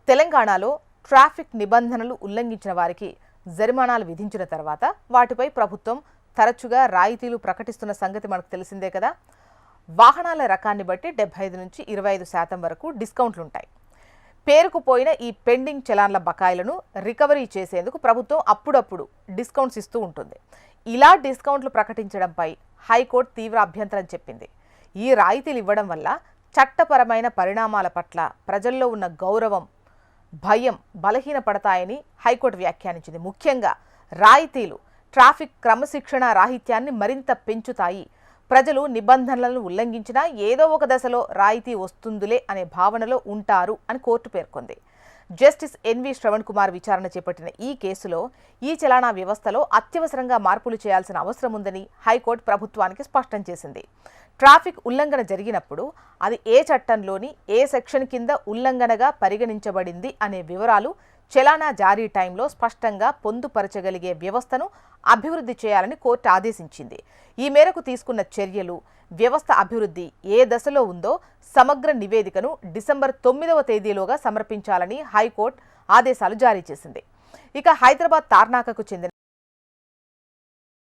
తెలంగాణలో ట్రాఫిక్ నిబంధనలు ఉల్లంఘించిన వారికి జరిమానాలు విధించిన తర్వాత వాటిపై ప్రభుత్వం తరచుగా రాయితీలు ప్రకటిస్తున్న సంగతి మనకు తెలిసిందే కదా. వాహనాల రకాన్ని బట్టి 75 నుంచి 25% వరకు డిస్కౌంట్లు ఉంటాయి. పేరుకుపోయిన ఈ పెండింగ్ చలాన్ల బకాయిలను రికవరీ చేసేందుకు ప్రభుత్వం అప్పుడప్పుడు డిస్కౌంట్స్ ఇస్తూ ఉంటుంది. ఇలా డిస్కౌంట్లు ప్రకటించడంపై హైకోర్టు తీవ్ర అభ్యంతరం చెప్పింది. ఈ రాయితీలు ఇవ్వడం వల్ల చట్టపరమైన పరిణామాల పట్ల ప్రజల్లో ఉన్న గౌరవం, భయం బలహీనపడతాయని హైకోర్టు వ్యాఖ్యానించింది. ముఖ్యంగా రాయితీలు ట్రాఫిక్ క్రమశిక్షణ రాహిత్యాన్ని మరింత పెంచుతాయి. ప్రజలు నిబంధనలను ఉల్లంఘించినా ఏదో ఒక దశలో రాయితీ వస్తుందిలే అనే భావనలో ఉంటారు అని కోర్టు పేర్కొంది. జస్టిస్ ఎన్వి శ్రవణ్ కుమార్ విచారణ చేపట్టిన ఈ కేసులో ఈ చలానా వ్యవస్థలో అత్యవసరంగా మార్పులు చేయాల్సిన అవసరం ఉందని హైకోర్టు ప్రభుత్వానికి స్పష్టం చేసింది. ట్రాఫిక్ ఉల్లంఘన జరిగినప్పుడు అది ఏ చట్టంలోని ఏ సెక్షన్ కింద ఉల్లంఘనగా పరిగణించబడింది అనే వివరాలు చలానా జారీ టైంలో స్పష్టంగా పొందుపరచగలిగే వ్యవస్థను అభివృద్ధి చేయాలని కోర్టు ఆదేశించింది. ఈ మేరకు తీసుకున్న చర్యలు, వ్యవస్థ అభివృద్ధి ఏ దశలో ఉందో సమగ్ర నివేదికను డిసెంబర్ 9వ తేదీలోగా సమర్పించాలని హైకోర్టు ఆదేశాలు జారీ చేసింది. ఇక హైదరాబాద్ తార్నాకకు చెందిన